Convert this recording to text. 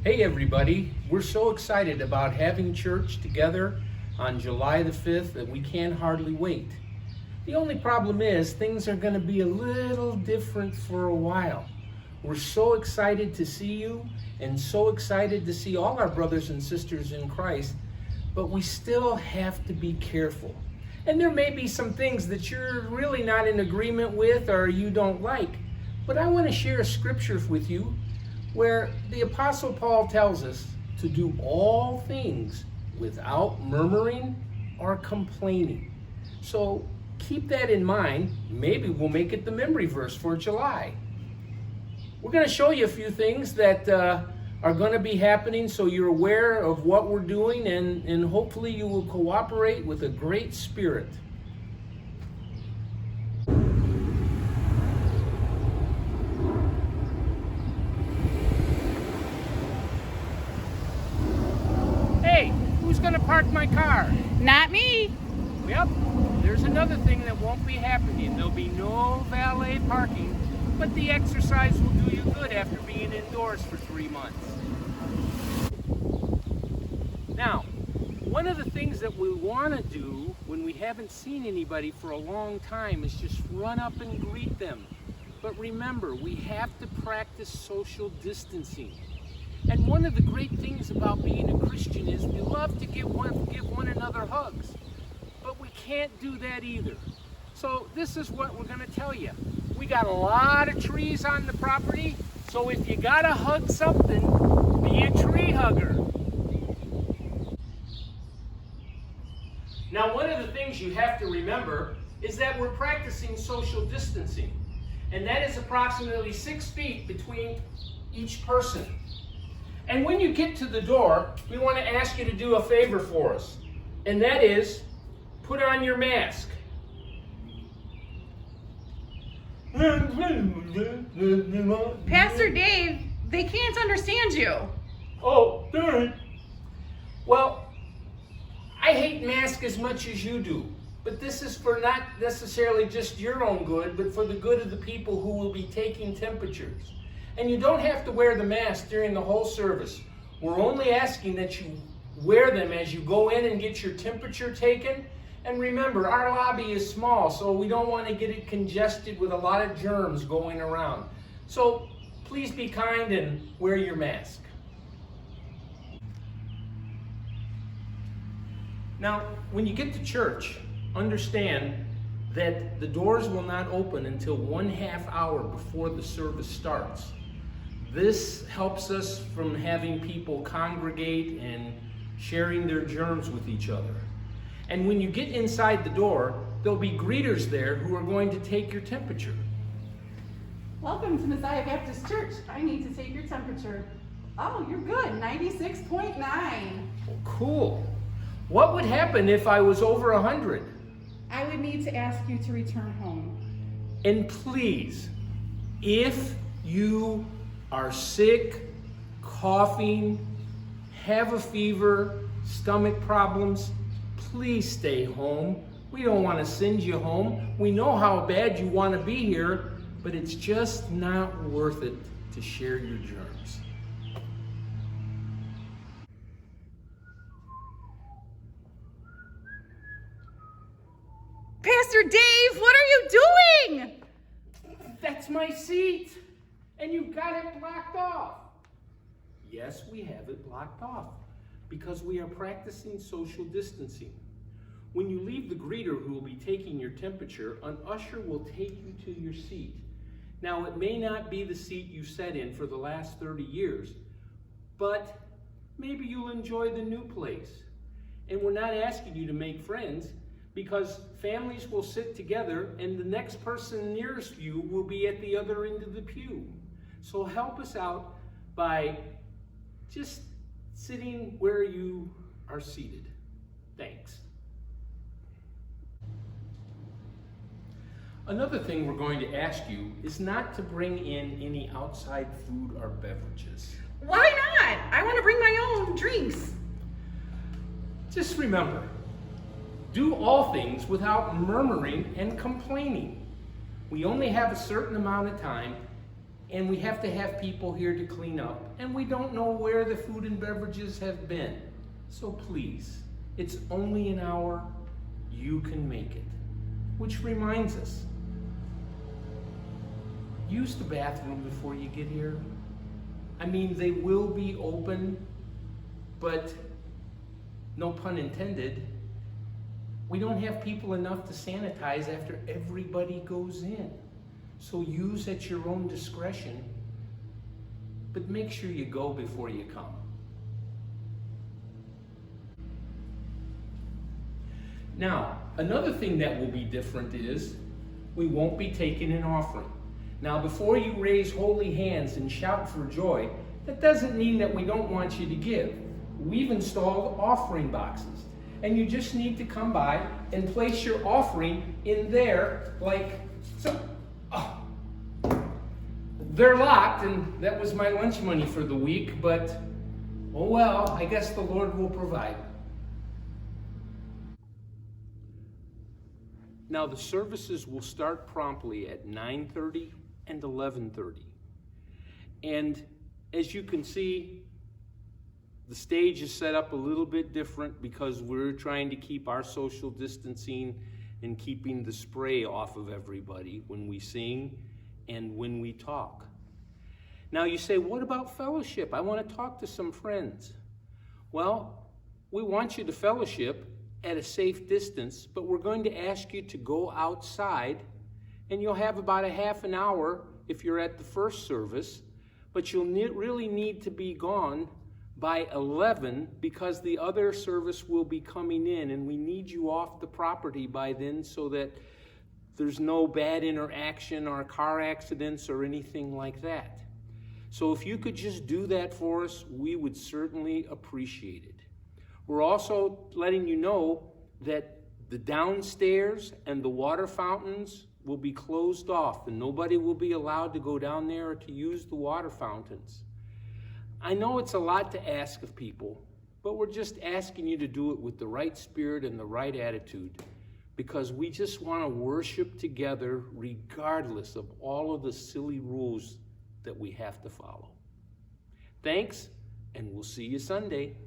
Hey everybody, we're so excited about having church together on July the 5th that we can hardly wait. The only problem is things are going to be a little different for a while. We're so excited to see you and so excited to see all our brothers and sisters in Christ, but we still have to be careful. And there may be some things that you're really not in agreement with or you don't like, but I want to share a scripture with you where the Apostle Paul tells us to do all things without murmuring or complaining. So keep that in mind. Maybe we'll make it the memory verse for July. We're going to show you a few things that are going to be happening so you're aware of what we're doing, and hopefully you will cooperate with a great spirit. Hey, who's going to park my car? Not me. Yep, there's another thing that won't be happening. There'll be no valet parking, but the exercise will do you good after being indoors for 3 months. Now, one of the things that we want to do when we haven't seen anybody for a long time is just run up and greet them. But remember, we have to practice social distancing. And one of the great things about being a Christian is we love to give one another hugs. But we can't do that either. So this is what we're going to tell you. We got a lot of trees on the property, so if you got to hug something, be a tree hugger. Now, one of the things you have to remember is that we're practicing social distancing. And that is approximately 6 feet between each person. And when you get to the door, we want to ask you to do a favor for us. And that is, put on your mask. Pastor Dave, they can't understand you. Oh, darn. Well, I hate masks as much as you do. But this is for not necessarily just your own good, but for the good of the people who will be taking temperatures. And you don't have to wear the mask during the whole service. We're only asking that you wear them as you go in and get your temperature taken. And remember, our lobby is small, so we don't want to get it congested with a lot of germs going around. So please be kind and wear your mask. Now, when you get to church, understand that the doors will not open until 1/2 hour before the service starts. This helps us from having people congregate and sharing their germs with each other. And when you get inside the door, there'll be greeters there who are going to take your temperature. Welcome to Messiah Baptist Church. I need to take your temperature. Oh, you're good, 96.9. Cool. What would happen if I was over 100? I would need to ask you to return home. And please, if you are sick, coughing, have a fever, stomach problems, please stay home. We don't want to send you home. We know how bad you want to be here, but it's just not worth it to share your germs. Pastor Dave, what are you doing? That's my seat, and you've got it blocked off. Yes, we have it blocked off because we are practicing social distancing. When you leave the greeter who will be taking your temperature, an usher will take you to your seat. Now, it may not be the seat you sat in for the last 30 years, but maybe you'll enjoy the new place. And we're not asking you to make friends, because families will sit together and the next person nearest you will be at the other end of the pew. So help us out by just sitting where you are seated. Thanks. Another thing we're going to ask you is not to bring in any outside food or beverages. Why not? I want to bring my own drinks. Just remember, do all things without murmuring and complaining. We only have a certain amount of time, and we have to have people here to clean up, and we don't know where the food and beverages have been. So please, it's only an hour. You can make it. Which reminds us, use the bathroom before you get here. I mean, they will be open, but no pun intended, we don't have people enough to sanitize after everybody goes in. So use at your own discretion, but make sure you go before you come. Now, another thing that will be different is we won't be taking an offering. Now, before you raise holy hands and shout for joy, that doesn't mean that we don't want you to give. We've installed offering boxes, and you just need to come by and place your offering in there like so. Oh. They're locked, and that was my lunch money for the week, but oh well, I guess the Lord will provide. Now, the services will start promptly at 9:30 and 11:30. And as you can see, the stage is set up a little bit different because we're trying to keep our social distancing and keeping the spray off of everybody when we sing and when we talk. Now you say, what about fellowship? I want to talk to some friends. Well, we want you to fellowship at a safe distance, but we're going to ask you to go outside, and you'll have about a half an hour if you're at the first service, but you'll really need to be gone by 11 because the other service will be coming in, and we need you off the property by then so that there's no bad interaction or car accidents or anything like that. So if you could just do that for us, we would certainly appreciate it. We're also letting you know that the downstairs and the water fountains will be closed off, and nobody will be allowed to go down there to use the water fountains. I know it's a lot to ask of people, but we're just asking you to do it with the right spirit and the right attitude, because we just want to worship together regardless of all of the silly rules that we have to follow. Thanks, and we'll see you Sunday.